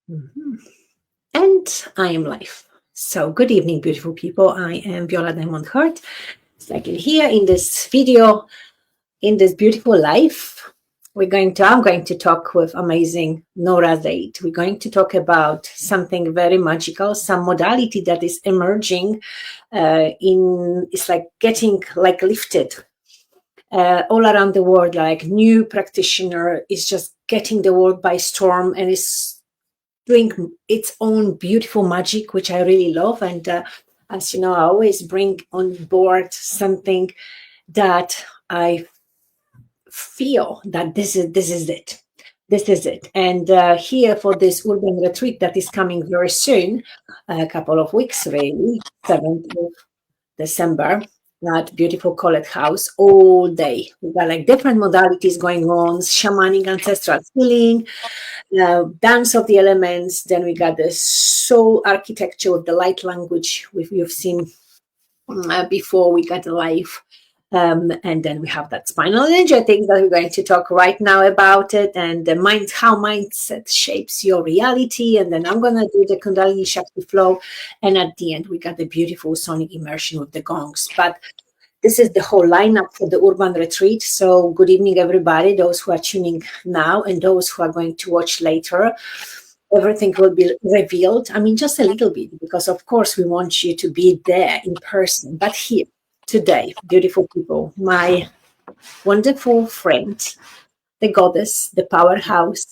Mhm. And I am live. So, good evening, beautiful people. I am Viola Diamond Heart. Like here in this video, in this beautiful life, I'm going to talk with amazing Nora Zeid. We're going to talk about something very magical, some modality that is emerging it's like getting like lifted all around the world, like new practitioner is just getting the world by storm and is doing its own beautiful magic, which I really love. And as you know, I always bring on board something that I feel that this is it. This is it. And here for this urban retreat that is coming very soon, a couple of weeks really, 7th of December, that beautiful Colette house all day. We got like different modalities going on, shamanic ancestral healing, dance of the elements. Then we got the soul architecture of the light language you've seen before. We got the life. And then we have that spinal energetics that we're going to talk right now about it, and the mind, how mindset shapes your reality. And then I'm going to do the Kundalini Shakti flow. And at the end, we got the beautiful sonic immersion with the gongs. But this is the whole lineup for the urban retreat. So good evening, everybody, those who are tuning now and those who are going to watch later. Everything will be revealed. I mean, just a little bit, because of course we want you to be there in person. But here, today, beautiful people, my wonderful friend, the goddess, the powerhouse.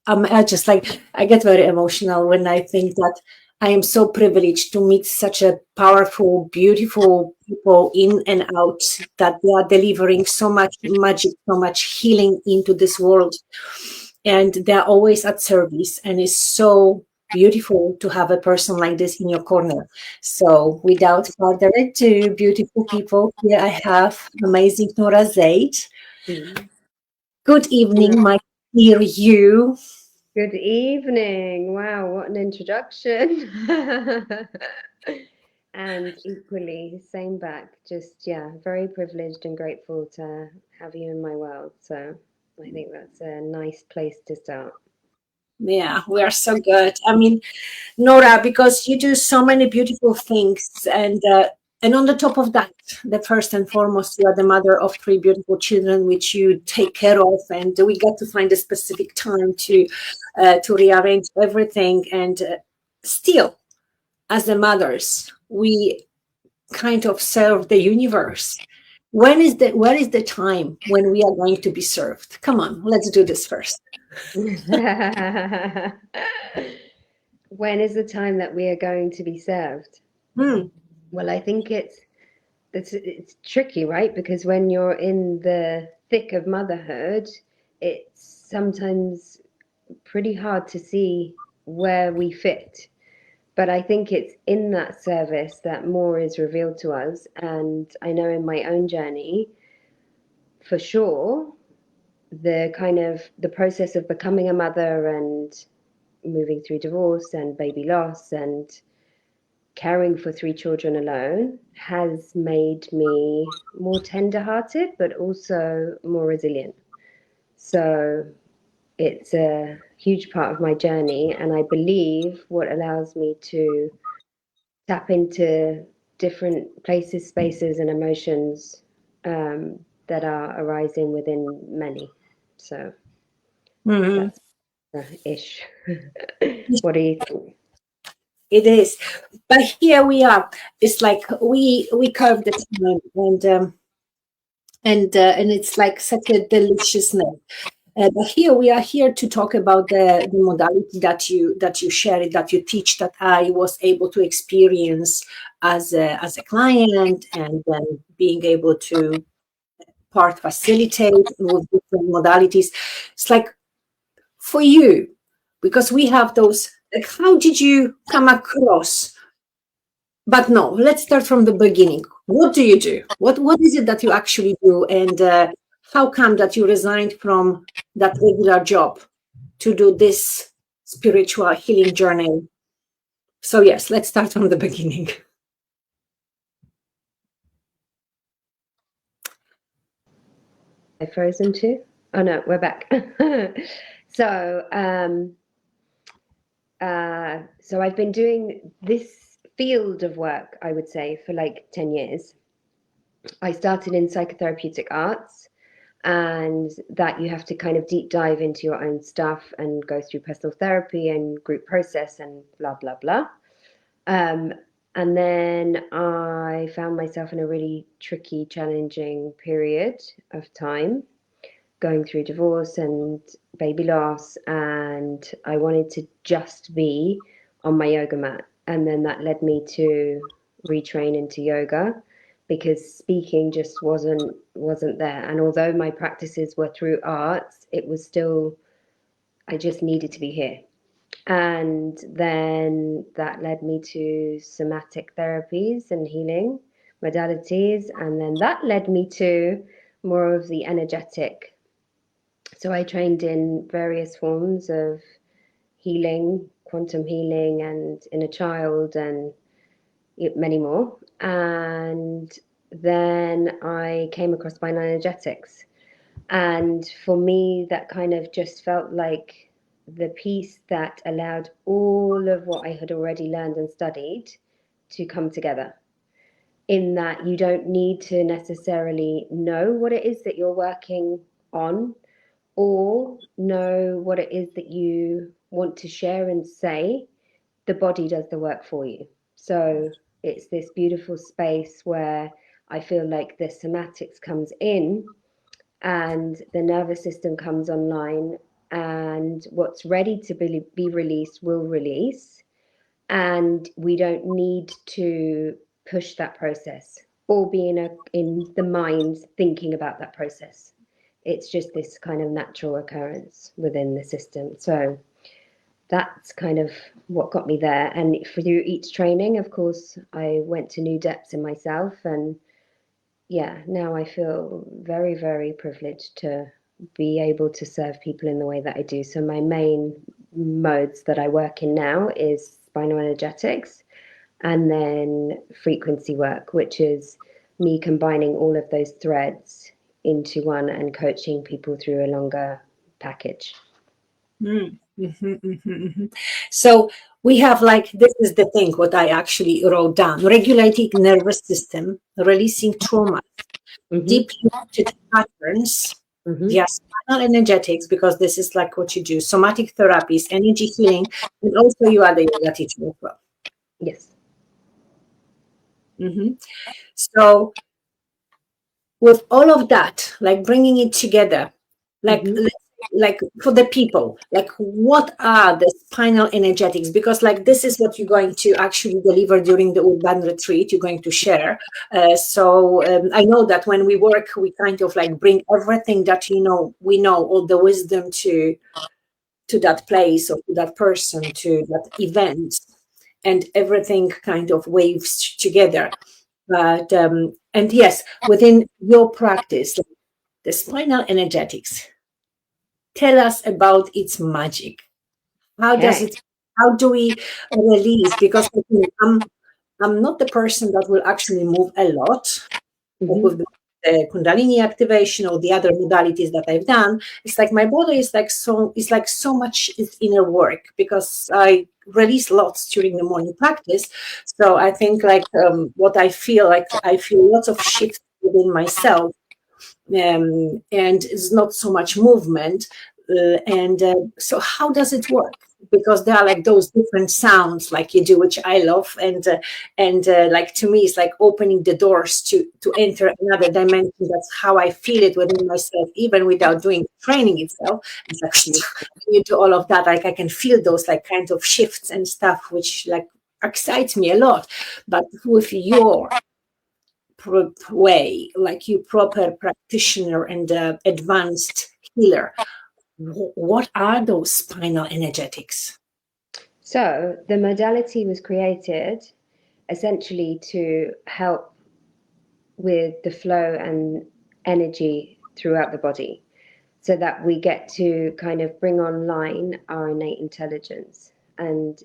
I get very emotional when I think that I am so privileged to meet such a powerful, beautiful people in and out, that they are delivering so much magic, so much healing into this world. And they're always at service. And it's so beautiful to have a person like this in your corner. So without further ado, beautiful people, here I have amazing Nora Zeid. Good evening, my dear you. Good evening. Wow, what an introduction. And equally, same back. Just, yeah, very privileged and grateful to have you in my world. So I think that's a nice place to start. Yeah, we are so good. I mean, Nora, because you do so many beautiful things, and on the top of that, the first and foremost, you are the mother of three beautiful children, which you take care of, and we got to find a specific time to rearrange everything. And still, as the mothers, we kind of serve the universe. Where is the time when we are going to be served? Come on, let's do this first. When is the time that we are going to be served? Hmm. Well, I think it's tricky, right? Because when you're in the thick of motherhood, it's sometimes pretty hard to see where we fit. But I think it's in that service that more is revealed to us. And I know in my own journey, for sure, the process of becoming a mother and moving through divorce and baby loss and caring for three children alone has made me more tender-hearted, but also more resilient. So it's a huge part of my journey, and I believe what allows me to tap into different places, spaces, and emotions that are arising within many. So Mhm. that's ish. What do you think? It is, but here we are. It's like we carve the time, and it's like such a deliciousness. But here we are here to talk about the modality that you share, that you teach, that I was able to experience as a client, and then being able to part facilitate with different modalities. It's like for you, because we have those. Like, how did you come across? But no, let's start from the beginning. What do you do? What is it that you actually do? And how come that you resigned from that regular job to do this spiritual healing journey? So yes, let's start from the beginning. I frozen too? Oh no, we're back. So, So I've been doing this field of work, I would say, for like 10 years. I started in psychotherapeutic arts, and that you have to kind of deep dive into your own stuff and go through personal therapy and group process and blah, blah, blah. Um, and then I found myself in a really tricky, challenging period of time, going through divorce and baby loss, and I wanted to just be on my yoga mat. And then that led me to retrain into yoga because speaking just wasn't there. And although my practices were through arts, it was still, I just needed to be here. And then that led me to somatic therapies and healing modalities. And then that led me to more of the energetic. So I trained in various forms of healing, quantum healing, and inner child, and many more. And then I came across Spinal Energetics. And for me, that kind of just felt like the piece that allowed all of what I had already learned and studied to come together. In that you don't need to necessarily know what it is that you're working on or know what it is that you want to share and say. The body does the work for you. So it's this beautiful space where I feel like the somatics comes in and the nervous system comes online, and what's ready to be released will release, and we don't need to push that process or be in the mind thinking about that process. It's just this kind of natural occurrence within the system. So that's kind of what got me there. And through each training, of course, I went to new depths in myself. And yeah, now I feel very, very privileged to be able to serve people in the way that I do. So my main modes that I work in now is spinal energetics and then frequency work, which is me combining all of those threads into one and coaching people through a longer package. So we have like, this is the thing, what I actually wrote down: regulating nervous system, releasing trauma, Mm-hmm. deeply rooted patterns Mm-hmm. via spinal energetics, because this is like what you do, somatic therapies, energy healing, and also you are the yoga teacher as well. Yes. Mhm. So with all of that, like bringing it together, like Mm-hmm. like for the people, like what are the spinal energetics? Because like this is what you're going to actually deliver during the urban retreat, you're going to share. So I know that when we work, we kind of like bring everything that we know, all the wisdom to that place or to that person, to that event, and everything kind of waves together. But and yes, within your practice, the spinal energetics, tell us about its magic. How does Okay. it? How do we release? Because I'm not the person that will actually move a lot Mm-hmm. with the Kundalini activation or the other modalities that I've done. It's like my body is like so. It's like so much is inner work because I release lots during the morning practice. So I think like what I feel lots of shifts within myself, and it's not so much movement. And so, how does it work? Because there are like those different sounds, like you do, which I love, and like to me, it's like opening the doors to enter another dimension. That's how I feel it within myself, even without doing training itself. It's actually when you do all of that, like I can feel those like kind of shifts and stuff, which like excites me a lot. But with your way, like you proper practitioner and advanced healer, what are those spinal energetics? So the modality was created essentially to help with the flow and energy throughout the body so that we get to kind of bring online our innate intelligence. And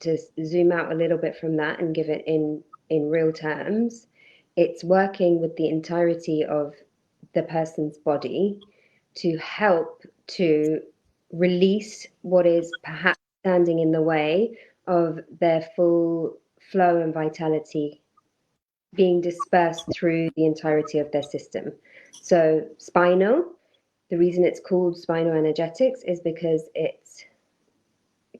to zoom out a little bit from that and give it in real terms, it's working with the entirety of the person's body to help to release what is perhaps standing in the way of their full flow and vitality being dispersed through the entirety of their system. So spinal, the reason it's called Spinal Energetics is because its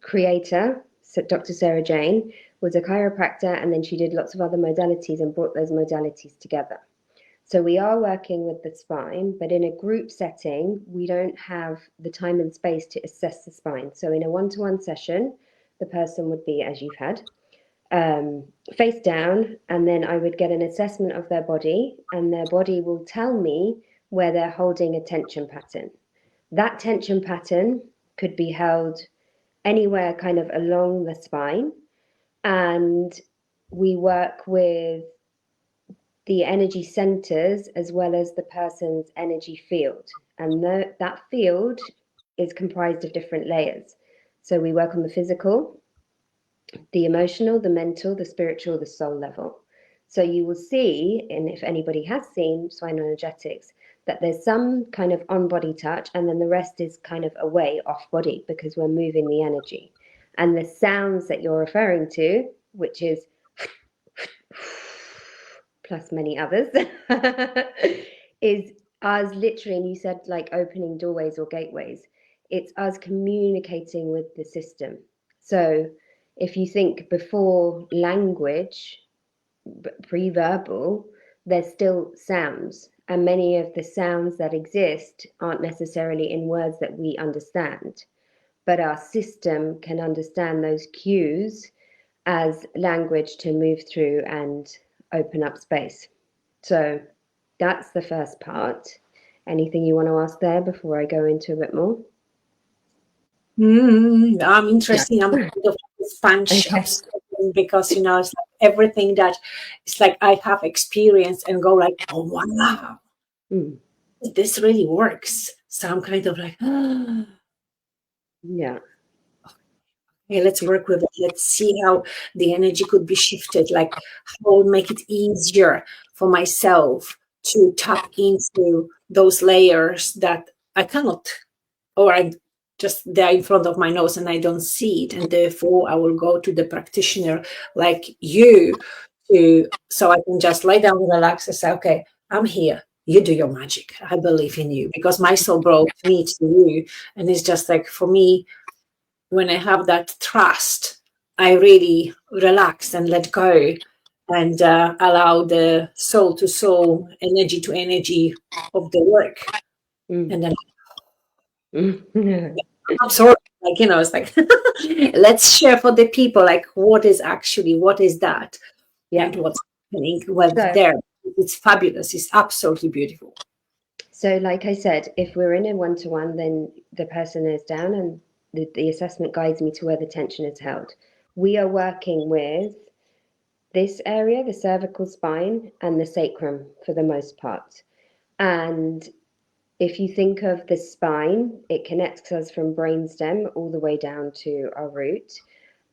creator, Dr. Sarah Jane, was a chiropractor, and then she did lots of other modalities and brought those modalities together. So we are working with the spine, but in a group setting, we don't have the time and space to assess the spine. So in a one-to-one session, the person would be, as you've had, face down, and then I would get an assessment of their body, and their body will tell me where they're holding a tension pattern. That tension pattern could be held anywhere kind of along the spine, and we work with the energy centers as well as the person's energy field. And that field is comprised of different layers. So we work on the physical, the emotional, the mental, the spiritual, the soul level. So you will see, and if anybody has seen Spinal Energetics, that there's some kind of on body touch, and then the rest is kind of away off body because we're moving the energy. And the sounds that you're referring to, which is plus many others, is us literally, and you said like opening doorways or gateways, it's us communicating with the system. So if you think before language, pre-verbal, there's still sounds, and many of the sounds that exist aren't necessarily in words that we understand, but our system can understand those cues as language to move through and open up space. So that's the first part. Anything you want to ask there before I go into a bit more? I'm interested. I'm kind of a sponge Okay. absorbing because it's like everything that it's like I have experienced and go like, oh wow, Mm. this really works. So I'm kind of like, Yeah. okay, let's work with it. Let's see how the energy could be shifted, like how make it easier for myself to tap into those layers that I cannot, or I just they're in front of my nose and I don't see it. And therefore I will go to the practitioner like you so I can just lay down, relax and say, okay, I'm here. You do your magic. I believe in you because my soul brought me to you. And it's just like for me, when I have that trust, I really relax and let go and allow the soul to soul, energy to energy of the work. Mm. And then Mm. absorb, like, it's like, let's share for the people, like, what is that? Yeah. And what's happening with So, there. It's fabulous. It's absolutely beautiful. so like I said, if we're in a one-to-one, then the person is down and the assessment guides me to where the tension is held. We are working with this area, the cervical spine, and the sacrum for the most part. And if you think of the spine, it connects us from brainstem all the way down to our root,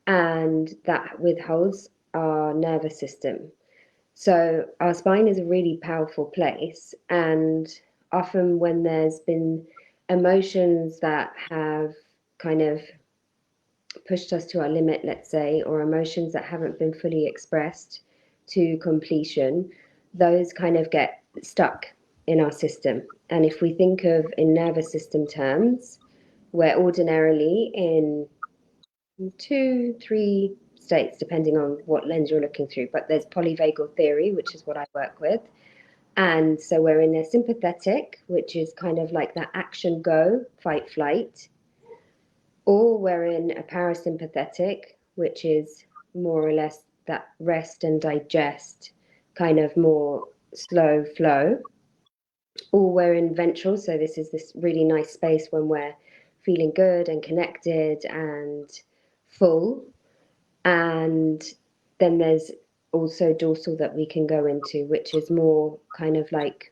and that withholds our nervous system. So our spine is a really powerful place, and often when there's been emotions that have kind of pushed us to our limit, let's say, or emotions that haven't been fully expressed to completion, those kind of get stuck in our system. And if we think of in nervous system terms, we're ordinarily in 2, 3 states, depending on what lens you're looking through. But there's polyvagal theory, which is what I work with. And so we're in a sympathetic, which is kind of like that action go, fight, flight, or we're in a parasympathetic, which is more or less that rest and digest, kind of more slow flow, or we're in ventral. So this is this really nice space when we're feeling good and connected and full. And then there's also dorsal that we can go into, which is more kind of like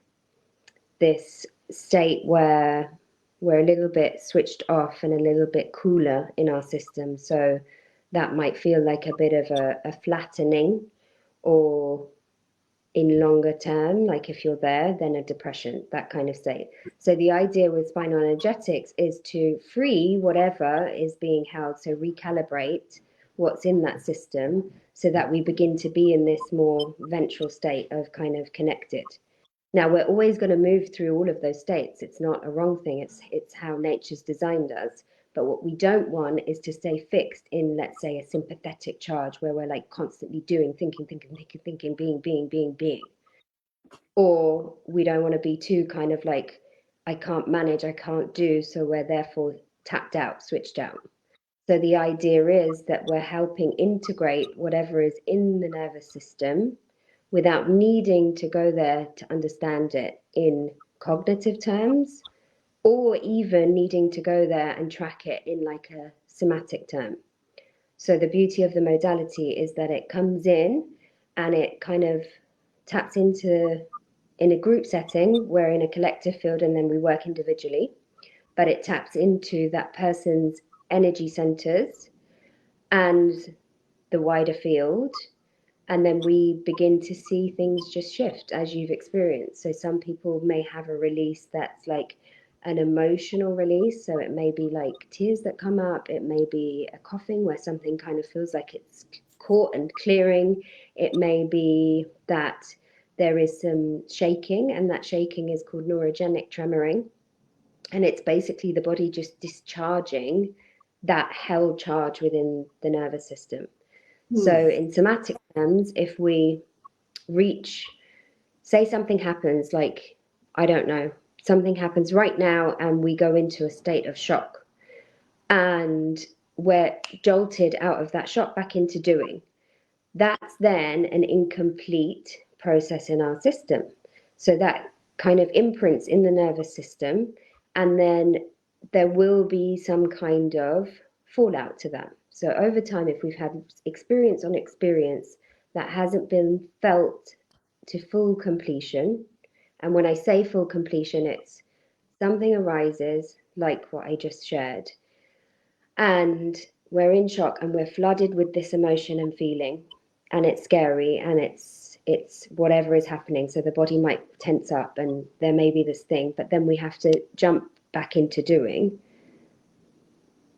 this state where we're a little bit switched off and a little bit cooler in our system. So that might feel like a bit of a flattening or in longer term, like if you're there, then a depression, that kind of state. So the idea with spinal energetics is to free whatever is being held, so recalibrate what's in that system so that we begin to be in this more ventral state of kind of connected. Now, we're always going to move through all of those states. It's not a wrong thing. It's how nature's designed us. But what we don't want is to stay fixed in, let's say, a sympathetic charge where we're like constantly doing, thinking, being. Or we don't want to be too kind of like, I can't manage, I can't do. So we're therefore tapped out, switched out. So the idea is that we're helping integrate whatever is in the nervous system without needing to go there to understand it in cognitive terms, or even needing to go there and track it in like a somatic term. So the beauty of the modality is that it comes in and it kind of taps into, in a group setting, we're in a collective field and then we work individually, but it taps into that person's energy centers and the wider field, and then we begin to see things just shift as you've experienced. So some people may have a release that's like an emotional release, so it may be like tears that come up, it may be a coughing where something kind of feels like it's caught and clearing, it may be that there is some shaking, and that shaking is called neurogenic tremoring, and it's basically the body just discharging that held charge within the nervous system. So in somatic terms, if we reach, say something happens, like, I don't know, something happens right now and we go into a state of shock and we're jolted out of that shock back into doing, that's then an incomplete process in our system. So that kind of imprints in the nervous system, and then there will be some kind of fallout to that. So over time, if we've had experience on experience that hasn't been felt to full completion, and when I say full completion, it's something arises like what I just shared, and we're in shock and we're flooded with this emotion and feeling, and it's scary, and it's whatever is happening. So the body might tense up and there may be this thing, but then we have to jump back into doing.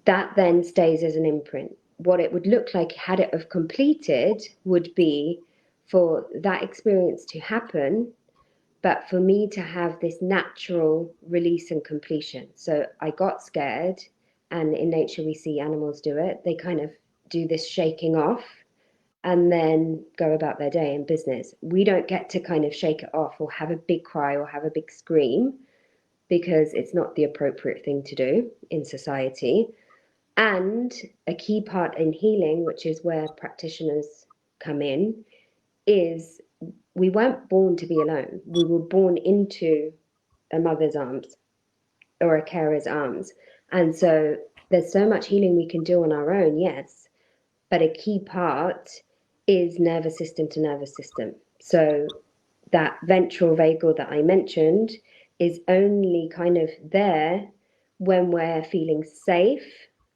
That then stays as an imprint. What it would look like had it have completed would be for that experience to happen, but for me to have this natural release and completion. So I got scared, and in nature we see animals do it. They kind of do this shaking off and then go about their day in business. We don't get to kind of shake it off or have a big cry or have a big scream, because it's not the appropriate thing to do in society. And a key part in healing, which is where practitioners come in, is we weren't born to be alone. We were born into a mother's arms or a carer's arms. And so there's so much healing we can do on our own, yes, but a key part is nervous system to nervous system. So that ventral vagal that I mentioned is only kind of there when we're feeling safe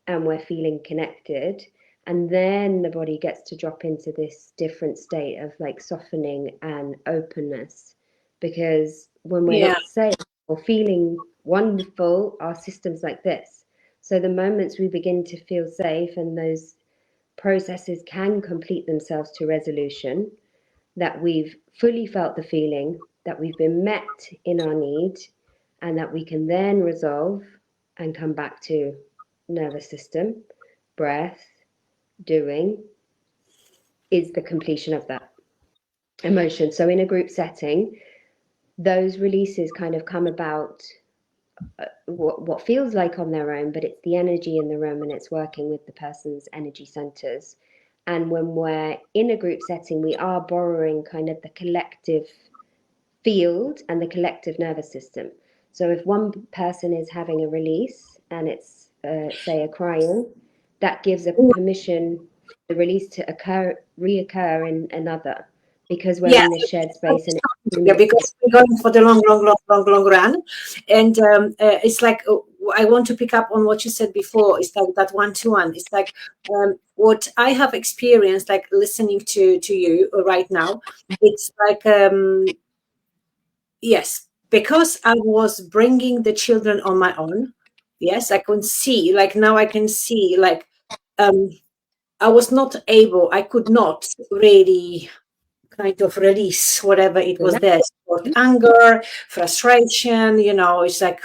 and we're feeling connected. And then the body gets to drop into this different state of like softening and openness. Because when we're Yeah. not safe or feeling wonderful, our system's like this. So the moments we begin to feel safe and those processes can complete themselves to resolution, that we've fully felt the feeling, that we've been met in our need, and that we can then resolve and come back to nervous system, breath, doing, is the completion of that emotion. So in a group setting, those releases kind of come about what feels like on their own, but it's the energy in the room and it's working with the person's energy centers. And when we're in a group setting, we are borrowing kind of the collective field and the collective nervous system. So if one person is having a release and it's, say, a crying, that gives a permission for the release to reoccur in another, because we're Yeah, in this shared space and because we're going for the long run, and it's like I want to pick up on what you said before. It's like that one-to-one. It's like what I have experienced, like listening to you right now. It's like yes, because I was bringing the children on my own. Yes, I can see. Like now, I can see. Like um, I was not able. I could not really kind of release whatever it was there. Sport, anger, frustration. It's like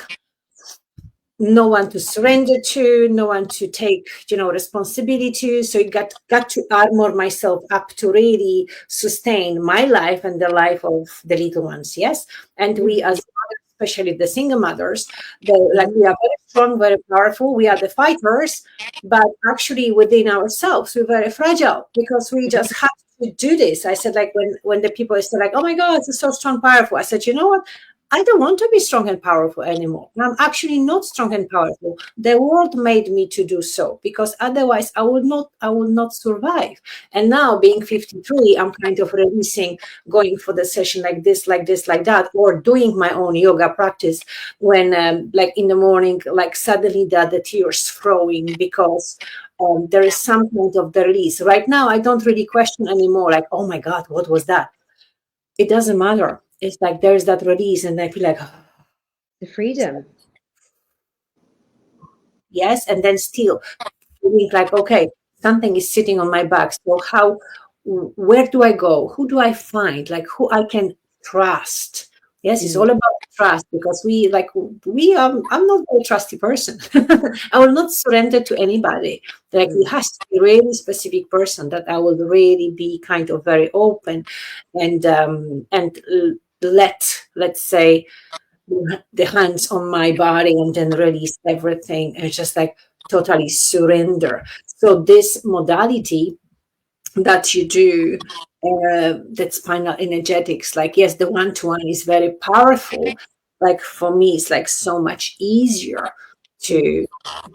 no one to surrender to, no one to take, responsibility. So it got to armor myself up to really sustain my life and the life of the little ones. Yes. And we as mothers, especially the single mothers, like we are very strong, very powerful. We are the fighters, but actually within ourselves, we're very fragile because we just have to do this. I said, like when the people said like, oh my God, it's so strong, powerful. I said, you know what? I don't want to be strong and powerful anymore. I'm actually not strong and powerful. The world made me to do so because otherwise I would not survive. And now being 53, I'm kind of releasing, going for the session like this, like this, like that, or doing my own yoga practice when like in the morning, like suddenly the tears flowing because there is some kind of the release. Right now, I don't really question anymore, like, oh my God, what was that? It doesn't matter. It's like there's that release, and I feel like, The freedom. yes, and then still feeling like, okay, something is sitting on my back. So where do I go? Who do I find? Like who I can trust? Yes, it's all about trust because I'm not a very trusty person. I will not surrender to anybody. Like it has to be a really specific person that I will really be kind of very open and let's say the hands on my body and then release everything and just like totally surrender. So this modality that you do, that spinal energetics, like yes, the one-to-one is very powerful. Like for me, it's like so much easier to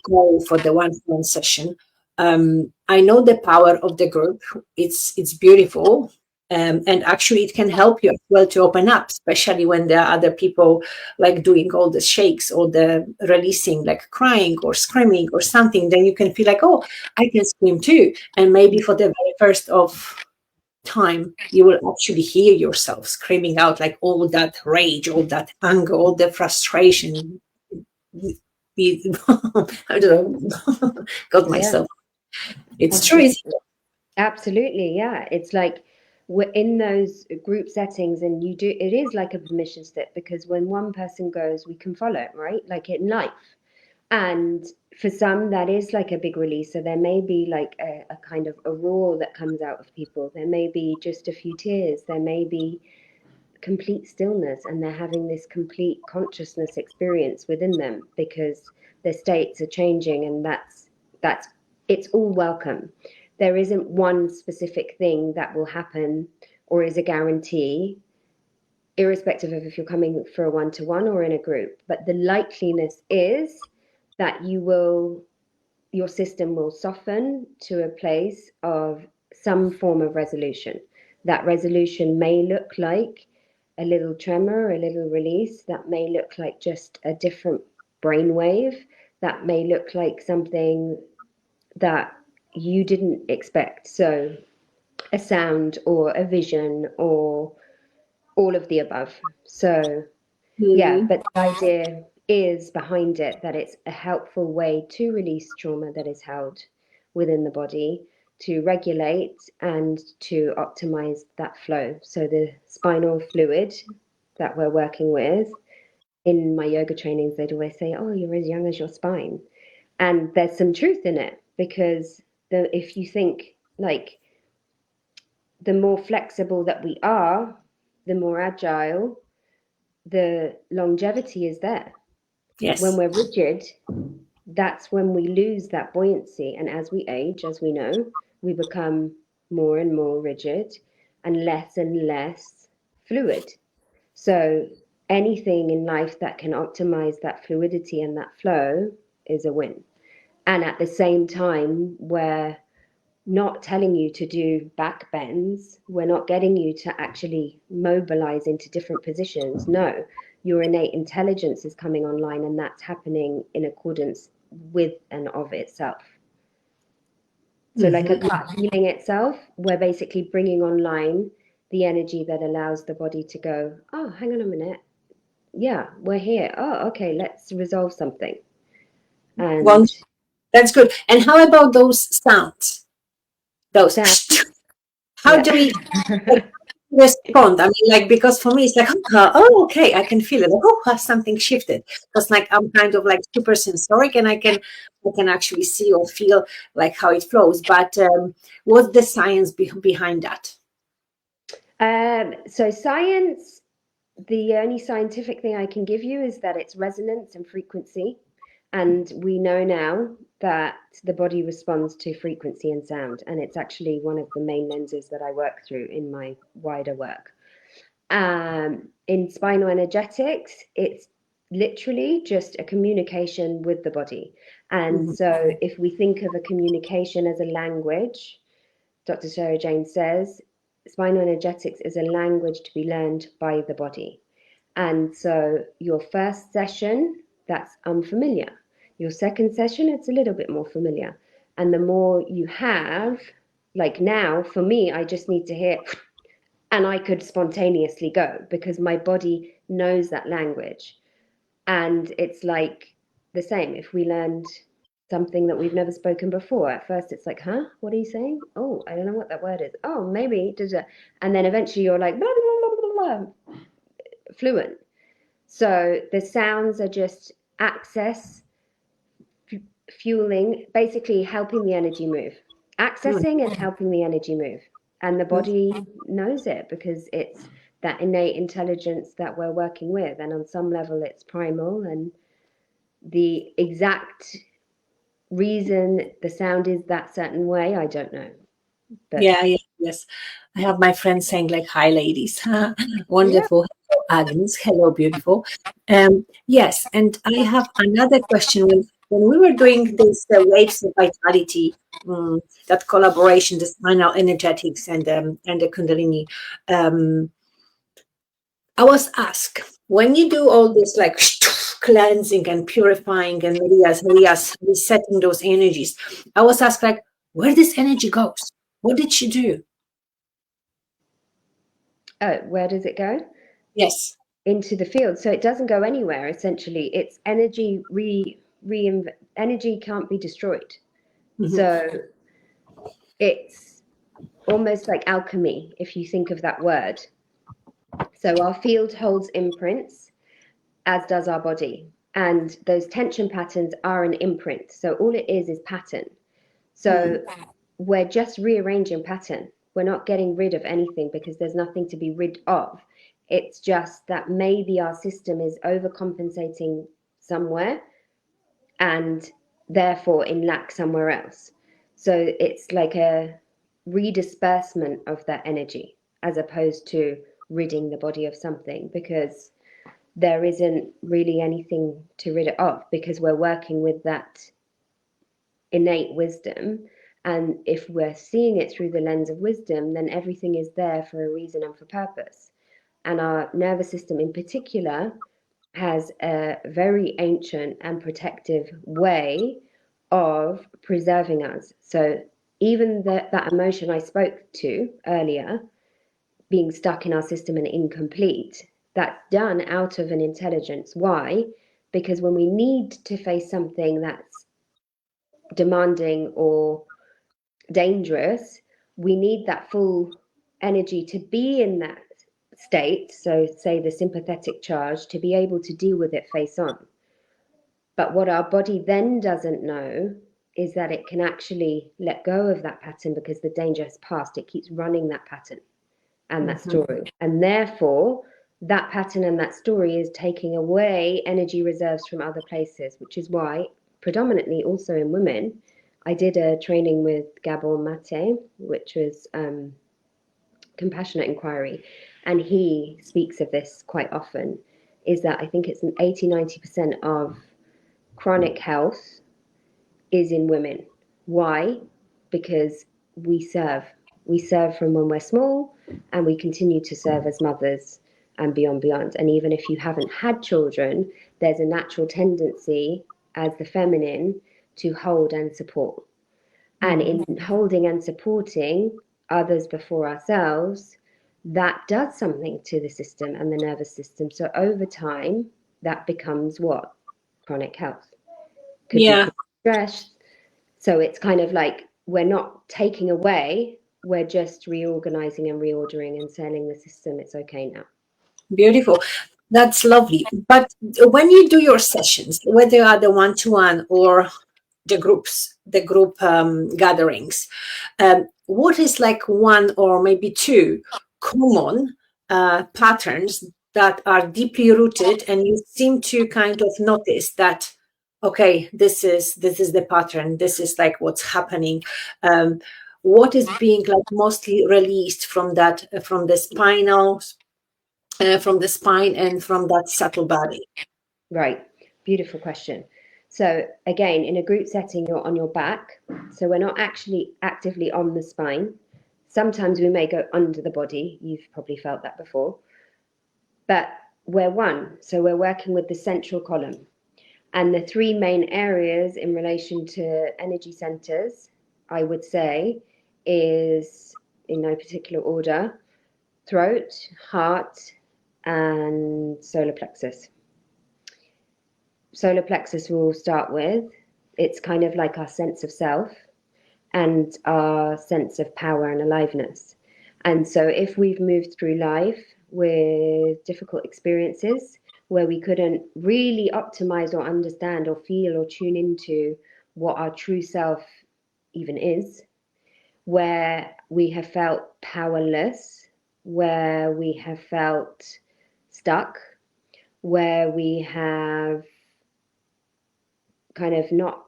go for the one-to-one session. I know the power of the group. It's beautiful. And actually, it can help you as well to open up, especially when there are other people like doing all the shakes or the releasing, like crying or screaming or something. Then you can feel like, oh, I can scream too. And maybe for the very first of time, you will actually hear yourself screaming out like all that rage, all that anger, all the frustration. I don't know, got Yeah. myself. It's true. Absolutely, yeah. It's like we're in those group settings, and it is like a permission slip because when one person goes, we can follow, right? Like in life. And for some, that is like a big release. So there may be like a kind of a roar that comes out of people. There may be just a few tears. There may be complete stillness, and they're having this complete consciousness experience within them because their states are changing, and that's it's all welcome. There isn't one specific thing that will happen or is a guarantee, irrespective of if you're coming for a one-to-one or in a group, but the likeliness is that your system will soften to a place of some form of resolution. That resolution may look like a little tremor, a little release. That may look like just a different brainwave. That may look like something that you didn't expect. So, a sound or a vision or all of the above. So, yeah, Mhm. but the idea is behind it that it's a helpful way to release trauma that is held within the body, to regulate and to optimize that flow. So the spinal fluid that we're working with, in my yoga trainings, they'd always say, oh, you're as young as your spine. And there's some truth in it because if you think like the more flexible that we are, the more agile, the longevity is there. When Yes. we're rigid, that's when we lose that buoyancy. And as we age, as we know, we become more and more rigid and less fluid. So anything in life that can optimize that fluidity and that flow is a win. And at the same time, we're not telling you to do back bends. We're not getting you to actually mobilize into different positions. No, your innate intelligence is coming online, and that's happening in accordance with and of itself. So like a gut healing itself, we're basically bringing online the energy that allows the body to go, oh, hang on a minute. Yeah, we're here. Oh, okay, let's resolve something. Well, And that's good. And how about those sounds? Those, sound, how yeah. do we like, respond? I mean, like, because for me, it's like, oh, okay, I can feel it. Like, oh, something shifted. Because like I'm kind of like super sensoric, and I can actually see or feel like how it flows. But what's the science behind that? So science, the only scientific thing I can give you is that it's resonance and frequency. And we know now that the body responds to frequency and sound. And it's actually one of the main lenses that I work through in my wider work. In spinal energetics, it's literally just a communication with the body. And so if we think of a communication as a language, Dr. Sarah Jane says, spinal energetics is a language to be learned by the body. And so your first session, that's unfamiliar. Your second session, it's a little bit more familiar. And the more you have, like now, for me, I just need to hear, and I could spontaneously go because my body knows that language. And it's like the same. If we learned something that we've never spoken before, at first it's like, huh, what are you saying? Oh, I don't know what that word is. Oh, maybe. And then eventually you're like, blah, blah, blah, blah, blah, fluent. So the sounds are just access, fueling, basically helping the energy move, accessing and helping the energy move. And the body knows it because it's that innate intelligence that we're working with. And on some level, it's primal. And the exact reason the sound is that certain way, I don't know. But Yeah, yes. I have my friends saying like, "Hi, ladies." yeah, Wonderful. Hello, Agnes. Hello, beautiful. Yes, and I have another question. When we were doing this waves of vitality, that collaboration, the spinal energetics and the Kundalini, um, I was asked, when you do all this like cleansing and purifying and resetting those energies, I was asked like, where this energy goes? What did she do? where does it go? Yes. Into the field. So it doesn't go anywhere, essentially. It's energy, energy can't be destroyed. So it's almost like alchemy, if you think of that word. So our field holds imprints, as does our body. And those tension patterns are an imprint. So all it is pattern. So we're just rearranging pattern. We're not getting rid of anything because there's nothing to be rid of. It's just that maybe our system is overcompensating somewhere and therefore in lack somewhere else. So it's like a redisbursement of that energy as opposed to ridding the body of something, because there isn't really anything to rid it of because we're working with that innate wisdom. And if we're seeing it through the lens of wisdom, then everything is there for a reason and for purpose. And our nervous system in particular has a very ancient and protective way of preserving us. So even that emotion I spoke to earlier, being stuck in our system and incomplete, that's done out of an intelligence. Why? Because when we need to face something that's demanding or dangerous, we need that full energy to be in that state. So, say the sympathetic charge, to be able to deal with it face on. But what our body then doesn't know is that it can actually let go of that pattern because the danger has passed. It keeps running that pattern and that story. And therefore, that pattern and that story is taking away energy reserves from other places, which is why, predominantly also in women, I did a training with Gabor Mate, which was compassionate inquiry. And he speaks of this quite often, is that I think it's an 80-90% of chronic health is in women. Why? Because we serve. We serve from when we're small and we continue to serve as mothers and beyond. And even if you haven't had children, there's a natural tendency as the feminine to hold and support. And in holding and supporting others before ourselves, that does something to the system and the nervous system. So over time, that becomes what? Chronic health. Could be stress. So it's kind of like we're not taking away, we're just reorganizing and reordering and telling the system it's okay now. Beautiful. That's lovely. But when you do your sessions, whether are the one-to-one or the group gatherings, what is like one or maybe two common patterns that are deeply rooted, and you seem to kind of notice that, okay, this is the pattern, this is like what's happening. What is being like mostly released from that, from the from the spine and from that subtle body? Right. Beautiful question. So again, in a group setting, you're on your back. So we're not actually actively on the spine. Sometimes we may go under the body. You've probably felt that before. But we're one. So we're working with the central column. And the three main areas in relation to energy centers, I would say, is in no particular order: throat, heart, and solar plexus. Solar plexus we'll start with. It's kind of like our sense of self and our sense of power and aliveness. And so if we've moved through life with difficult experiences where we couldn't really optimize or understand or feel or tune into what our true self even is, where we have felt powerless, where we have felt stuck, where we have kind of not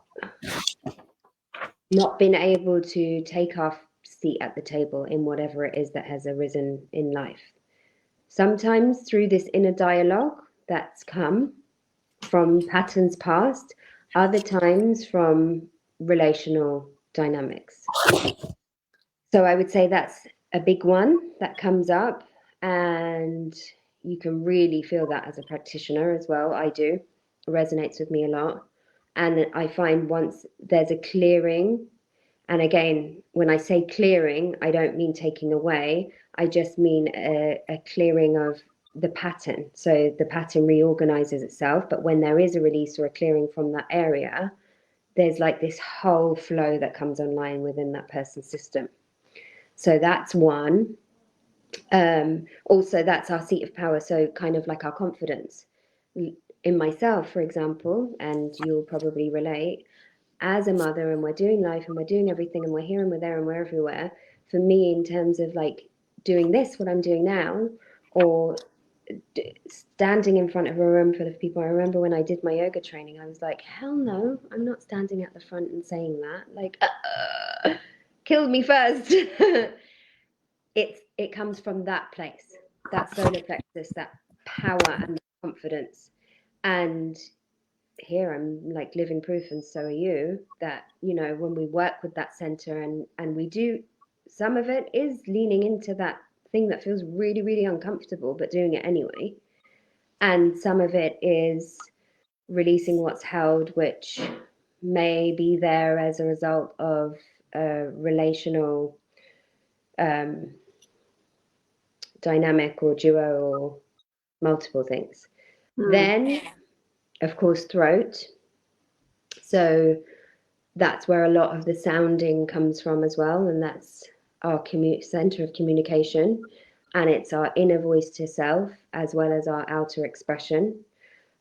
been able to take our seat at the table in whatever it is that has arisen in life. Sometimes through this inner dialogue that's come from patterns past, other times from relational dynamics. So I would say that's a big one that comes up, and you can really feel that as a practitioner as well. I do. It resonates with me a lot. And I find once there's a clearing, and again, when I say clearing, I don't mean taking away, I just mean a clearing of the pattern. So the pattern reorganizes itself, but when there is a release or a clearing from that area, there's like this whole flow that comes online within that person's system. So that's one. Also, that's our seat of power. So kind of like our confidence in myself, for example, and you'll probably relate, as a mother, and we're doing life and we're doing everything and we're here and we're there and we're everywhere. For me, in terms of like doing this, what I'm doing now, or standing in front of a room full of people. I remember when I did my yoga training, I was like, hell no, I'm not standing at the front and saying that. Like, killed me first. It comes from that place, that solar plexus, that power and confidence. And here I'm like living proof, and so are you, that, you know, when we work with that center and we do, some of it is leaning into that thing that feels really, really uncomfortable, but doing it anyway. And some of it is releasing what's held, which may be there as a result of a relational dynamic or duo or multiple things. Then, of course, throat. So that's where a lot of the sounding comes from as well, and that's our center of communication, and it's our inner voice to self as well as our outer expression,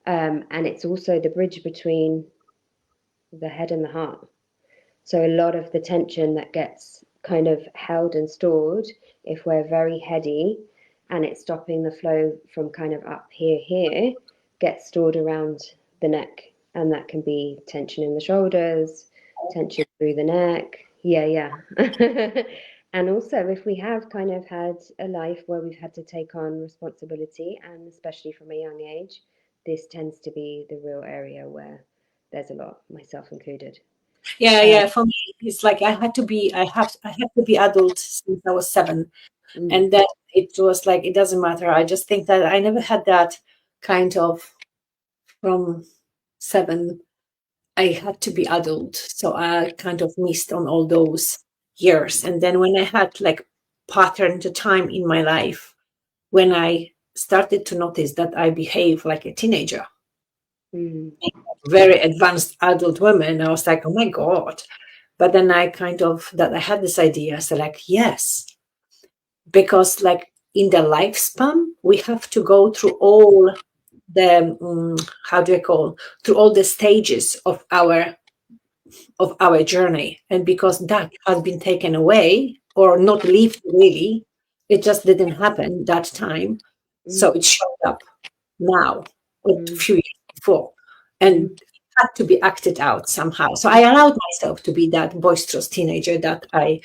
and it's also the bridge between the head and the heart. So a lot of the tension that gets kind of held and stored, if we're very heady and it's stopping the flow from kind of up here, gets stored around the neck, and that can be tension in the shoulders, tension through the neck. Yeah. And also, if we have kind of had a life where we've had to take on responsibility, and especially from a young age, this tends to be the real area where there's a lot, myself included. Yeah. For me, it's like I had to be adult since I was 7. Mm. And then it was like, it doesn't matter. I just think that I never had that kind of, from 7, I had to be adult. So I kind of missed on all those years. And then when I had like pattern to time in my life, when I started to notice that I behave like a teenager, Mm. very advanced adult woman, I was like, oh my God. But then I kind of, that I had this idea, so like, yes, because like in the lifespan, we have to go through all the, how do I call, through all the stages of our journey. And because that has been taken away or not lived really, it just didn't happen that time. So Mm. it showed up now, a Mm. few years before, and Mm. it had to be acted out somehow. So I allowed myself to be that boisterous teenager that I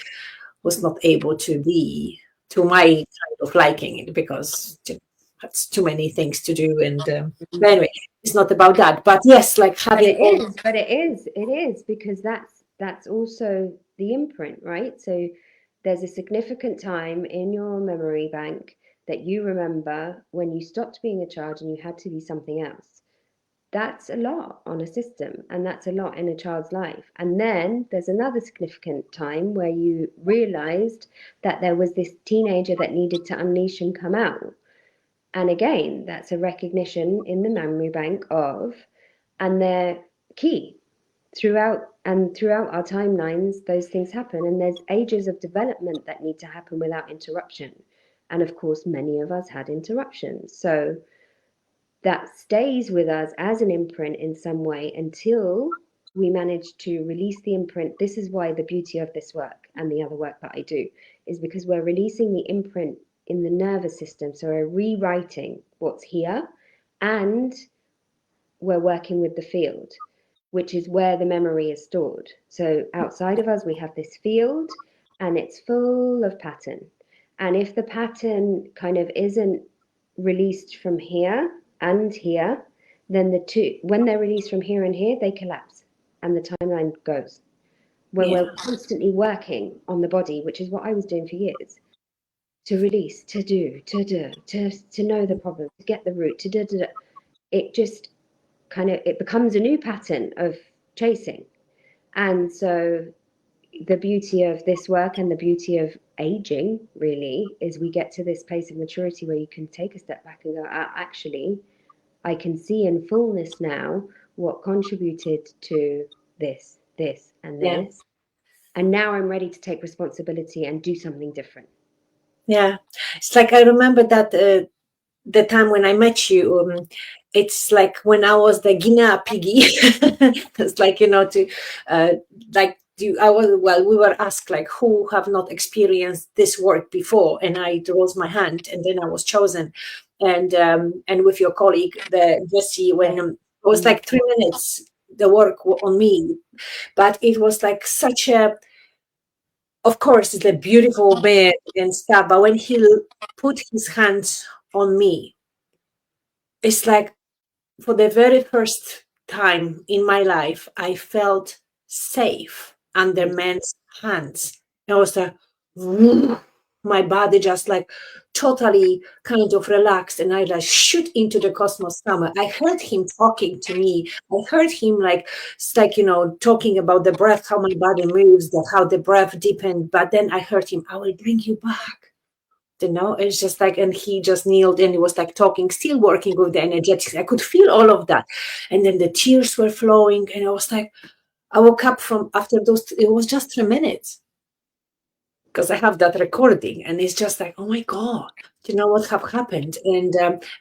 was not able to be to my kind of liking it, because that's too many things to do. And Mm. but anyway, it's not about that. But yes, like But having all. it is because that's also the imprint, right? So there's a significant time in your memory bank that you remember when you stopped being a child and you had to be something else. That's a lot on a system, and that's a lot in a child's life. And then there's another significant time where you realized that there was this teenager that needed to unleash and come out. And again, that's a recognition in the memory bank of, and they're key throughout our timelines. Those things happen, and there's ages of development that need to happen without interruption. And of course, many of us had interruptions. So that stays with us as an imprint in some way until we manage to release the imprint. This is why the beauty of this work and the other work that I do is because we're releasing the imprint in the nervous system. So we're rewriting what's here, and we're working with the field, which is where the memory is stored. So outside of us, we have this field, and it's full of pattern. And if the pattern kind of isn't released from here and here, then the two, when they're released from here and here, they collapse and the timeline goes. When Yeah, we're constantly working on the body, which is what I was doing for years, to release, to do, to know the problem, to get the root, to do, it just kind of, it becomes a new pattern of chasing. And so the beauty of this work and the beauty of aging really is we get to this place of maturity where you can take a step back and go, actually, I can see in fullness now what contributed to this, and yeah, this. And now I'm ready to take responsibility and do something different. yeah. It's like I remember that the time when I met you. It's like when I was the guinea piggy. It's like, to uh, like do I was well. We were asked like who have not experienced this work before, and I rose my hand, and then I was chosen. And with your colleague, the Jessie, when it was Mm. like 3 minutes, the work on me, but it was like such a, of course, it's a beautiful man and stuff, but when he put his hands on me, it's like for the very first time in my life, I felt safe under Mm. men's hands. And I was like, my body just like totally kind of relaxed, and I like shoot into the cosmos summer. I heard him talking to me. I heard him like it's like talking about the breath, how my body moves, that how the breath deepened. But then I heard him, I will bring you back. It's just like, and he just kneeled and he was like talking, still working with the energetics. I could feel all of that. And then the tears were flowing. And I was like, I woke up from after those, it was just 3 minutes because I have that recording. And it's just like, oh my God, what have happened? And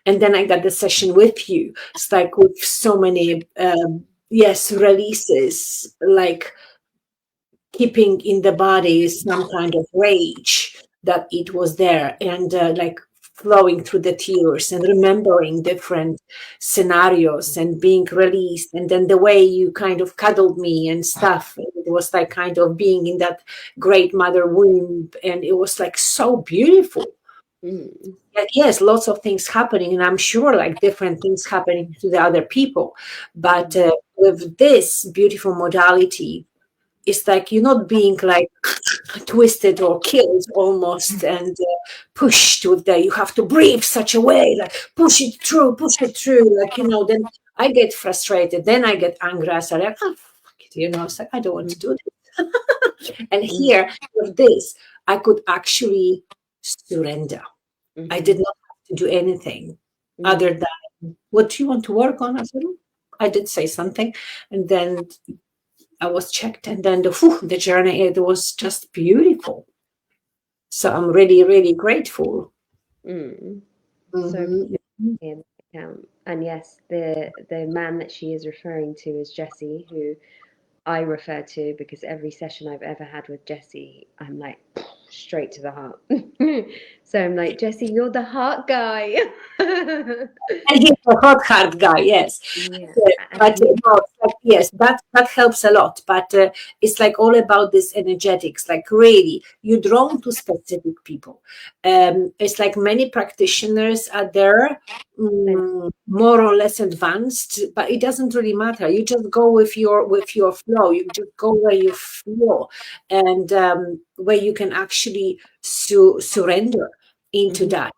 then I got the session with you. It's like with so many, yes, releases, like keeping in the body some kind of rage that it was there, and like flowing through the tears and remembering different scenarios and being released, and then the way you kind of cuddled me and stuff, it was like kind of being in that great mother womb, and it was like so beautiful. Mm. Like, yes, lots of things happening, and I'm sure like different things happening to the other people, but with this beautiful modality, it's like you're not being like twisted or killed almost and pushed with the, you have to breathe such a way, like push it through, like, then I get frustrated, then I get angry. I say, like, oh, fuck it, it's like, I don't want to do this. And here with this, I could actually surrender. I did not have to do anything other than, what do you want to work on? I said, I did say something, and then I was checked, and then the journey, it was just beautiful. So I'm really, really grateful. So Mhm. in account. And yes, the man that she is referring to is Jesse, who I refer to because every session I've ever had with Jesse, I'm like straight to the heart. So I'm like, Jesse, you're the heart guy. And he's a hot heart guy, yes. Yeah, and But he no, it's like, yes, that helps a lot. But it's like all about this energetics. Like really, you're drawn to specific people. It's like many practitioners are there, more or less advanced, but it doesn't really matter. You just go with your flow. You just go where you feel, and where you can actually surrender into that.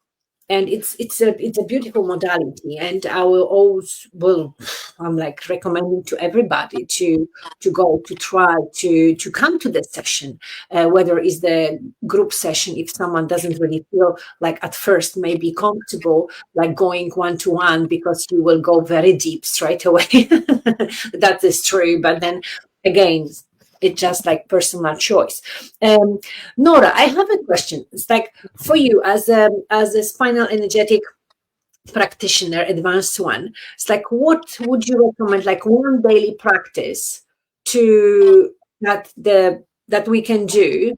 And it's a beautiful modality, and I will always will I'm like recommending to everybody to go to try to come to the session, whether it's the group session, if someone doesn't really feel like at first maybe comfortable like going one to one, because you will go very deep straight away. That is true, but then again, it's just like personal choice. Nora, I have a question. It's like, for you as a spinal energetic practitioner, advanced one, it's like, what would you recommend, like one daily practice to that we can do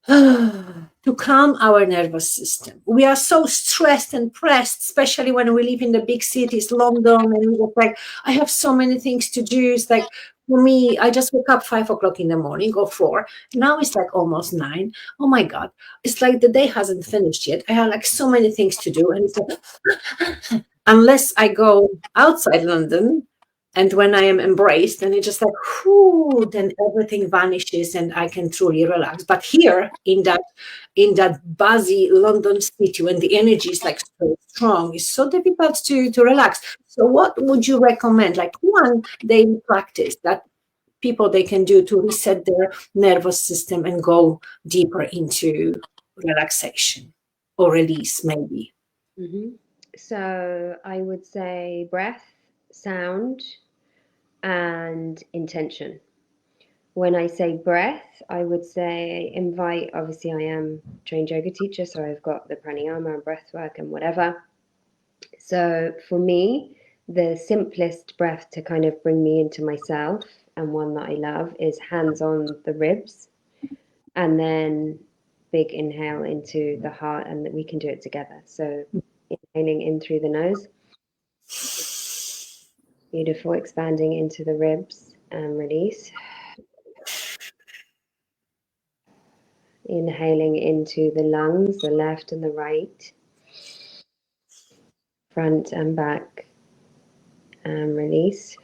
to calm our nervous system? We are so stressed and pressed, especially when we live in the big cities, London, and it's like, I have so many things to do. It's like, for me, I just woke up 5 o'clock in the morning or 4. Now it's like almost 9. Oh my God. It's like the day hasn't finished yet. I have like so many things to do. And it's like, unless I go outside London, and when I am embraced, and it's just like, whoo, then everything vanishes and I can truly relax. But here in that buzzy London city, when the energy is like so strong, it's so difficult to relax. So what would you recommend, like one daily practice that people they can do to reset their nervous system and go deeper into relaxation or release, maybe? So I would say breath, sound, and intention. When I say breath, I would say invite, obviously I am trained yoga teacher, so I've got the pranayama and breath work and whatever. So for me, the simplest breath to kind of bring me into myself, and one that I love, is hands on the ribs, and then big inhale into the heart, and we can do it together. So inhaling in through the nose, beautiful, expanding into the ribs and release. Inhaling into the lungs, the left and the right, front and back, and release.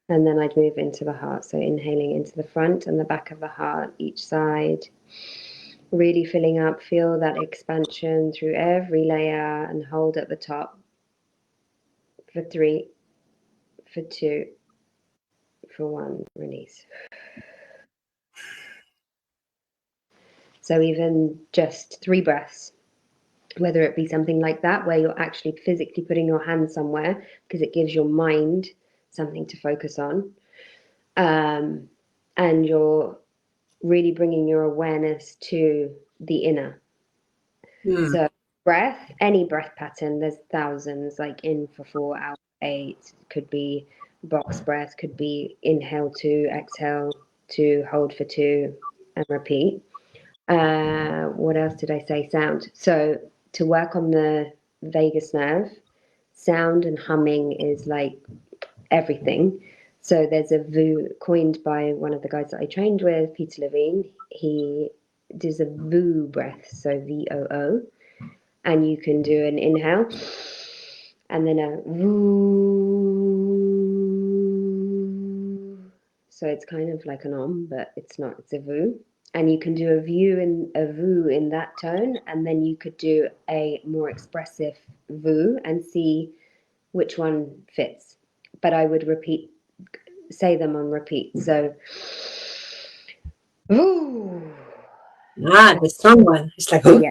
And then I'd move into the heart. So inhaling into the front and the back of the heart, each side. Really filling up, feel that expansion through every layer, and hold at the top for 3, for 2, for 1, release. So even just 3 breaths, whether it be something like that, where you're actually physically putting your hand somewhere, because it gives your mind something to focus on. And you're really bringing your awareness to the inner. So breath, any breath pattern, there's thousands, like in for 4, out for 8, could be box breath, could be inhale 2, exhale 2, hold for 2, and repeat. What else did I say? Sound. So to work on the vagus nerve, sound and humming is like everything. So there's a VOO coined by one of the guys that I trained with, Peter Levine. He does a VOO breath, so VOO, and you can do an inhale and then a VOO, So it's kind of like an om, but it's not. It's a vu. And you can do a vu in that tone, and then you could do a more expressive vu and see which one fits. But I would say them on repeat. So, ooh, The strong one. It's like, oh. yeah,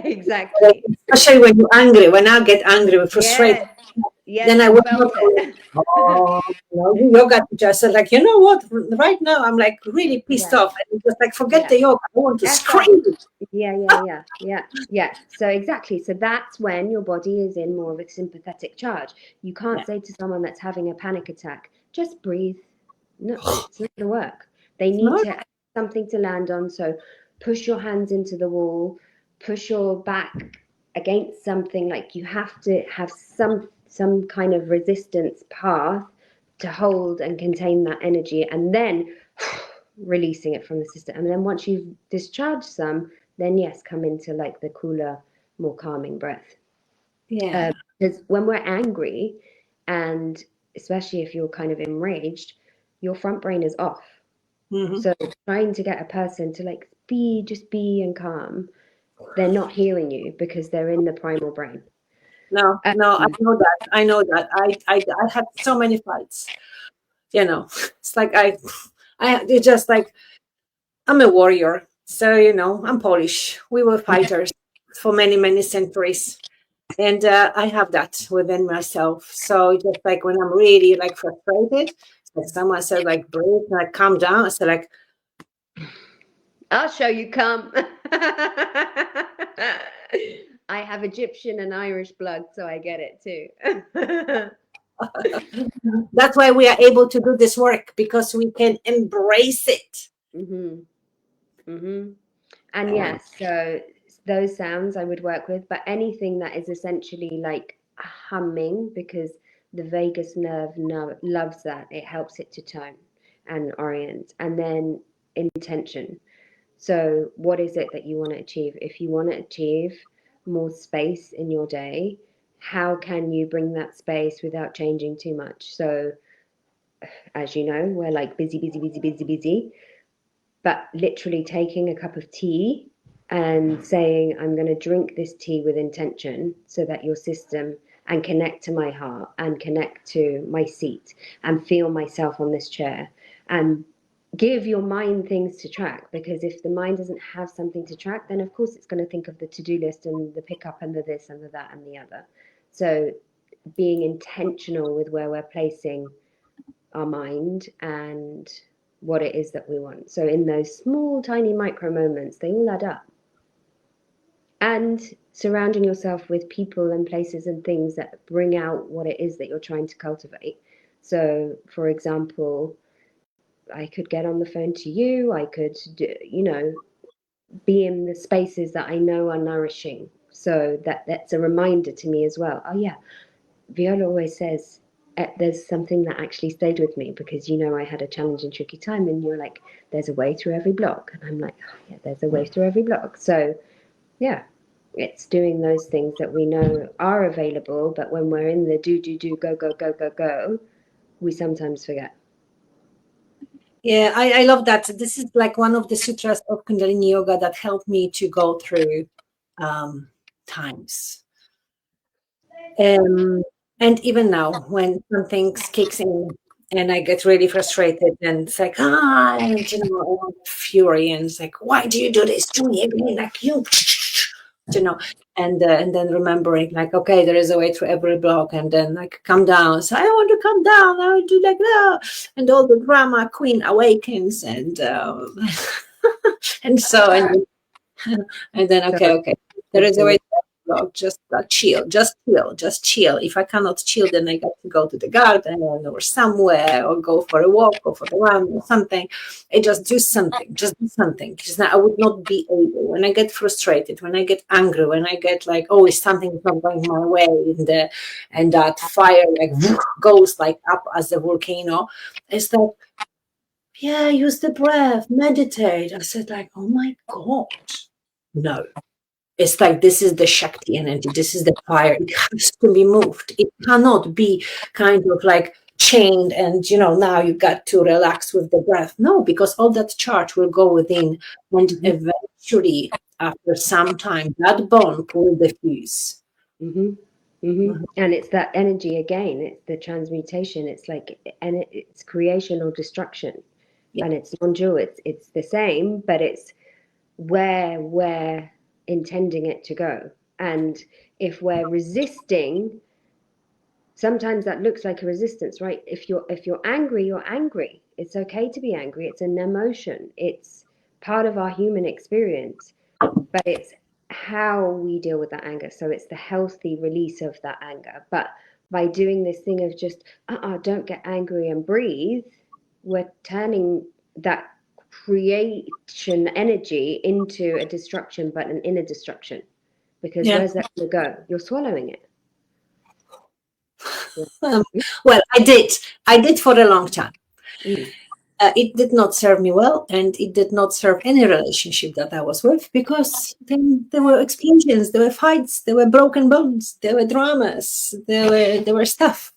exactly. Especially when you're angry. When I get angry or frustrated, Yes, then I you will felt it. yoga teacher said, like, you know what? Right now, I'm like really pissed Yeah, off, and just like forget yeah. the yoga. I want to F off. scream. Yeah. So exactly. So that's when your body is in more of a sympathetic charge. You can't Yeah. say to someone that's having a panic attack, just breathe. No, it's not going to work. They need No. to have something to land on. So push your hands into the wall, push your back against something. Like you have to have some kind of resistance path to hold and contain that energy, and then releasing it from the system. And then once you've discharged some, then yes, come into like the cooler, more calming breath. Yeah. Because when we're angry, and especially if you're kind of enraged, your front brain is off. Mm-hmm. So trying to get a person to like just be and calm, they're not hearing you because they're in the primal brain. No, I know that. I know that. I had so many fights. It's like it's just like I'm a warrior. So, I'm Polish. We were fighters for many, many centuries. And I have that within myself. So just like when I'm really like frustrated, like someone said, like breathe, like calm down. I said, like, I'll show you come. I have Egyptian and Irish blood, so I get it too. that's why we are able to do this work, because we can embrace it. And yes, so those sounds I would work with, but anything that is essentially like humming, because the vagus nerve loves that. It helps it to tone and orient. And then intention. So, what is it that you want to achieve? If you want to achieve more space in your day, how can you bring that space without changing too much? So, as you know, we're like busy, busy, busy, busy, busy, but literally taking a cup of tea and saying, I'm going to drink this tea with intention, so that your system, and connect to my heart and connect to my seat and feel myself on this chair, and give your mind things to track. Because if the mind doesn't have something to track, then of course it's going to think of the to-do list and the pickup and the this and the that and the other. So being intentional with where we're placing our mind and what it is that we want. So in those small, tiny micro moments, they all add up. And surrounding yourself with people and places and things that bring out what it is that you're trying to cultivate. So, for example, I could get on the phone to you. I could, be in the spaces that I know are nourishing. So that's a reminder to me as well. Oh yeah, Viola always says, there's something that actually stayed with me, because I had a challenging, tricky time, and you're like, there's a way through every block, and I'm like, oh, yeah, there's a way through every block. So yeah, it's doing those things that we know are available, but when we're in the do go go go go go, we sometimes forget. Yeah, I love that. This is like one of the sutras of Kundalini Yoga that helped me to go through times. And even now, when something kicks in and I get really frustrated, and it's like, and, I want fury, and it's like, why do you do this to me again? Like and then remembering, like, okay, there is a way through every block, and then like come down. So I want to come down. I want to like and all the drama queen awakens, and and so and then So okay, there is a way. Just chill, just chill. If I cannot chill, then I got to go to the garden or somewhere, or go for a walk, or for a run, or something. I just do something, because I would not be able, when I get frustrated, when I get angry, when I get like, oh, something's not going my way, and that fire like goes like up as a volcano. It's like, yeah, use the breath, meditate. I said, like, oh my God, no. It's like, this is the Shakti energy. This is the fire. It has to be moved. It cannot be kind of like chained and now you got to relax with the breath. No, because all that charge will go within, and Mm-hmm. eventually after some time that bond will diffuse. Mm-hmm. Mm-hmm. And it's that energy again. It's the transmutation. It's like, and it's creation or destruction, Yeah. and it's non-dual. It's the same, but it's where we're intending it to go. And if we're resisting, sometimes that looks like a resistance, right? If you're angry, you're angry. It's okay to be angry. It's an emotion. It's part of our human experience, but it's how we deal with that anger. So it's the healthy release of that anger. But by doing this thing of just don't get angry and breathe, we're turning that creation energy into a destruction, but an inner destruction. Because Yeah. where's that going to go? You're swallowing it. Yeah. Um, well, I did for a long time. Mm. It did not serve me well, and it did not serve any relationship that I was with, because then there were explosions, there were fights, there were broken bones, there were dramas, there were stuff.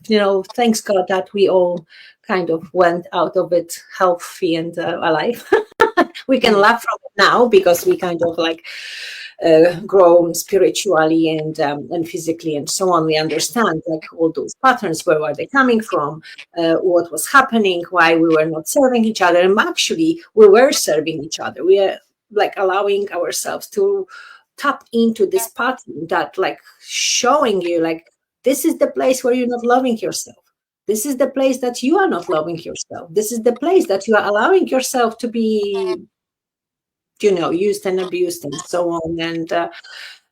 Thanks God that we all kind of went out of it healthy and alive. We can Mm. laugh from it now because we kind of like grown spiritually and physically and so on. We understand like all those patterns, where were they coming from, what was happening, why we were not serving each other, and actually we were serving each other. We are like allowing ourselves to tap into this pattern that like showing you like this is the place where you're not loving yourself. This is the place that you are not loving yourself. This is the place that you are allowing yourself to be used and abused and so on,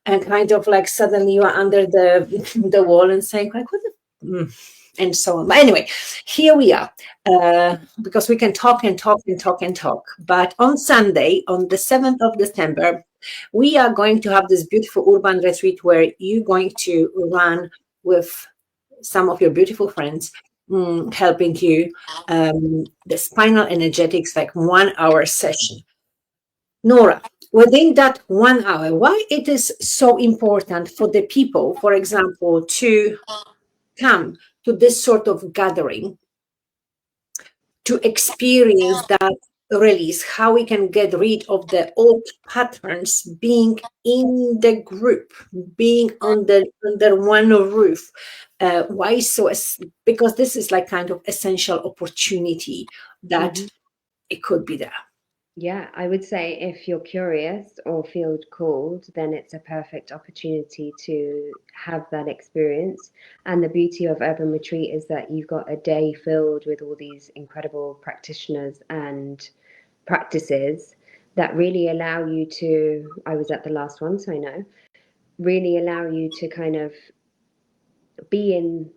and kind of like suddenly you are under the wall and saying like what the and so on. But anyway, here we are, because we can talk and talk and talk and talk. But on Sunday, on the 7th of December, we are going to have this beautiful urban retreat where you're going to run with some of your beautiful friends, helping you, the Spinal Energetics, like 1 hour session. Nora, within that 1 hour, why it is so important for the people, for example, to come to this sort of gathering, to experience that release, how we can get rid of the old patterns, being in the group, being under one roof. Why so? Because this is like kind of essential opportunity that Mm-hmm. it could be there. Yeah, I would say if you're curious or feel called, then it's a perfect opportunity to have that experience. And the beauty of Urban Retreat is that you've got a day filled with all these incredible practitioners and practices that really allow you to, I was at the last one, so I know, really allow you to kind of be in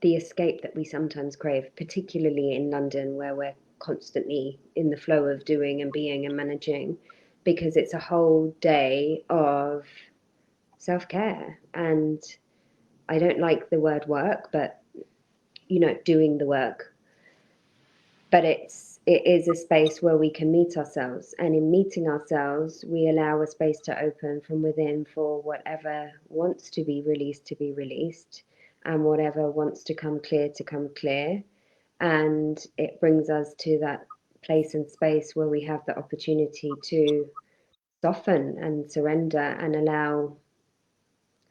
the escape that we sometimes crave, particularly in London, where we're constantly in the flow of doing and being and managing, because it's a whole day of self care. And I don't like the word work, but doing the work. But it is a space where we can meet ourselves, and in meeting ourselves, we allow a space to open from within for whatever wants to be released, and whatever wants to come clear. And it brings us to that place and space where we have the opportunity to soften and surrender and allow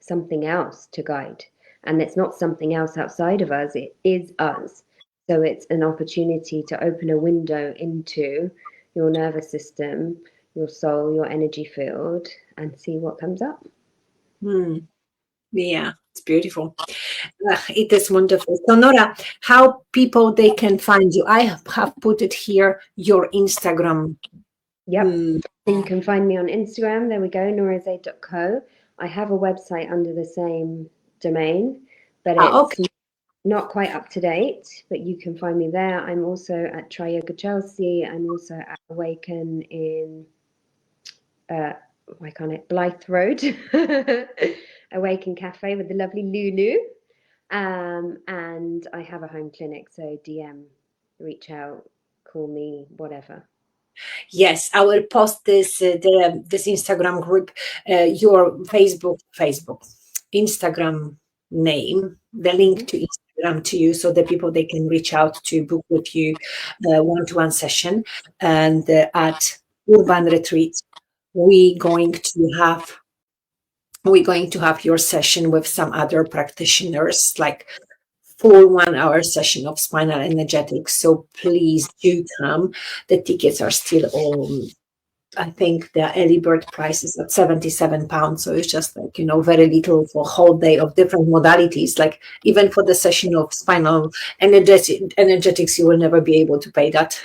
something else to guide. And it's not something else outside of us, it is us. So it's an opportunity to open a window into your nervous system, your soul, your energy field, and see what comes up. Hmm. Yeah, it's beautiful. It is wonderful. So Nora, how people they can find you? I have put it here, your Instagram. Yep. Mm. So you can find me on Instagram. There we go, norazeid.co. I have a website under the same domain, but it's Okay. not quite up to date, but you can find me there. I'm also at Try Yoga Chelsea. I'm also at Awaken in why can't it Blythe Road, Awaken Cafe with the lovely Lulu. And I have a home clinic, so DM, reach out, call me, whatever. Yes, I will post this Instagram group, your Facebook, Instagram name, the link Hmm. to Instagram. to you, so the people, they can reach out to book with you one-to-one session. And at Urban Retreat, we going to have your session with some other practitioners, like full 1 hour session of spinal energetics. So please do come. The tickets are still on, I think the early bird price is at £77. So it's just like, very little for a whole day of different modalities. Like even for the session of spinal energetics, you will never be able to pay that.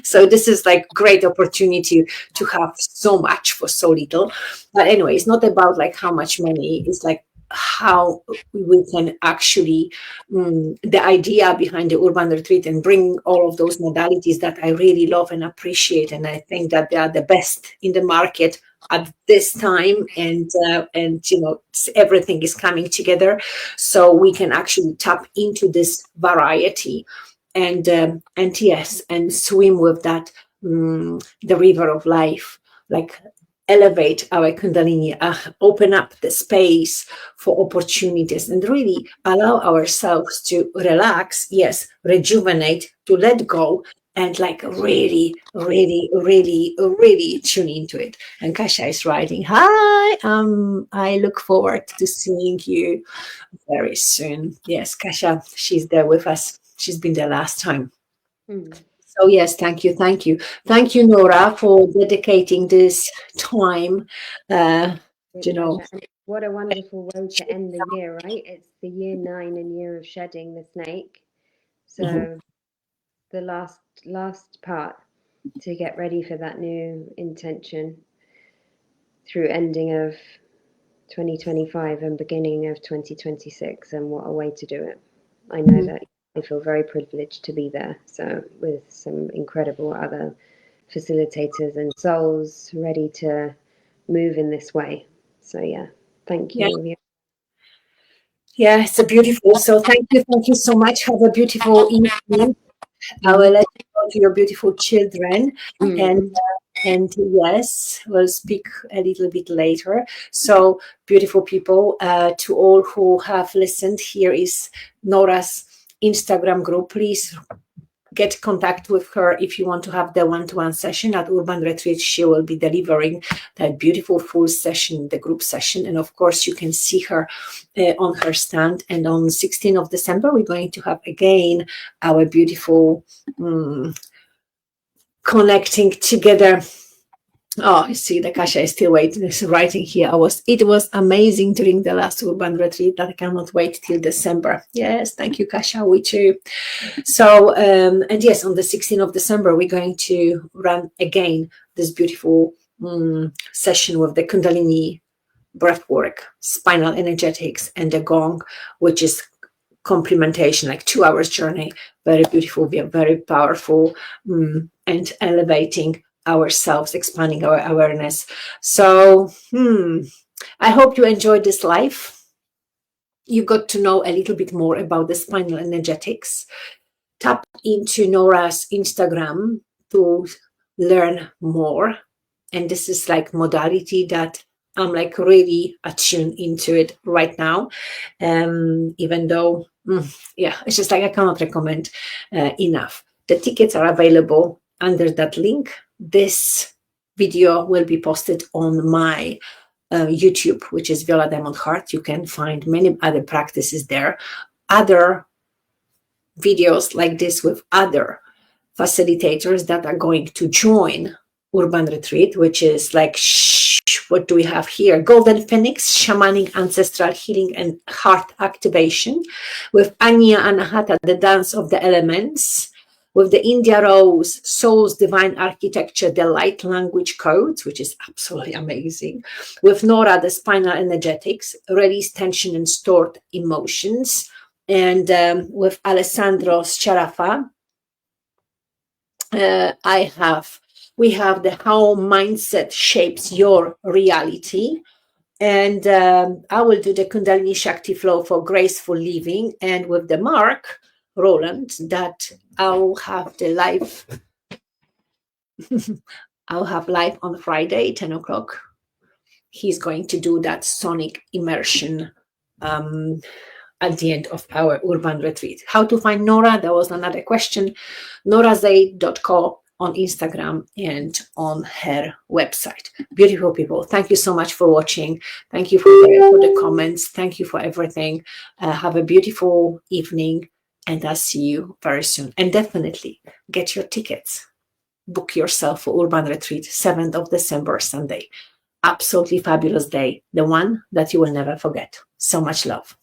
So this is like great opportunity to have so much for so little. But anyway, it's not about like how much money, it's like how we can actually, the idea behind the urban retreat, and bring all of those modalities that I really love and appreciate, and I think that they are the best in the market at this time. And everything is coming together, so we can actually tap into this variety, and yes, and swim with that, the river of life, like elevate our kundalini, open up the space for opportunities, and really allow ourselves to relax, yes, rejuvenate, to let go, and like really, really, really, really tune into it. And Kasha is writing, hi, I look forward to seeing you very soon. Yes, Kasha, she's there with us. She's been there last time. So yes, thank you, Nora, for dedicating this time. What a wonderful way to end the year, right? It's the year 9 and year of shedding the snake. So the last part to get ready for that new intention through ending of 2025 and beginning of 2026, and what a way to do it. I know that I feel very privileged to be there. So with some incredible other facilitators and souls ready to move in this way. So yeah, thank you. Yeah, it's a beautiful. So thank you so much. Have a beautiful evening. I will let you go to your beautiful children, and yes, we'll speak a little bit later. So beautiful people, to all who have listened, here is Nora's Instagram group. Please get contact with her if you want to have the one-to-one session at Urban Retreat. She will be delivering that beautiful full session, the group session. And of course, you can see her on her stand. And on 16th of December, we're going to have again our beautiful connecting together. Oh, you see, the Kasha is still waiting, is writing here. It was amazing during the last Urban Retreat that I cannot wait till December. Yes, thank you, Kasha, we too. So, and yes, on the 16th of December, we're going to run again this beautiful session with the Kundalini breathwork, spinal energetics, and the gong, which is complementation, like 2 hours journey, very beautiful, very powerful, and elevating ourselves, expanding our awareness. So I hope you enjoyed this live. You got to know a little bit more about the spinal energetics. Tap into Nora's Instagram to learn more. And this is like modality that I'm like really attuned into it right now. Even though, it's just like I cannot recommend enough. The tickets are available under that link. This video will be posted on my YouTube, which is Viola Diamond Heart. You can find many other practices there. Other videos like this with other facilitators that are going to join Urban Retreat, which is like, what do we have here? Golden Phoenix, Shamanic Ancestral Healing and Heart Activation, with Anya Anahata, the Dance of the Elements, with the India Rose, Soul's Divine Architecture, the Light Language Codes, which is absolutely amazing, with Nora, the Spinal Energetics, Release Tension and Stored Emotions, and with Alessandro Scarafa, we have the How Mindset Shapes Your Reality. And I will do the Kundalini Shakti Flow for Graceful Living. And with the Mark Roland, that I'll have the live. I'll have live on Friday, 10 o'clock. He's going to do that sonic immersion at the end of our urban retreat. How to find Nora? That was another question. NoraZeid.co on Instagram and on her website. Beautiful people, thank you so much for watching. Thank you for the comments. Thank you for everything. Have a beautiful evening, and I'll see you very soon. And definitely get your tickets. Book yourself for Urban Retreat, 7th of December, Sunday. Absolutely fabulous day. The one that you will never forget. So much love.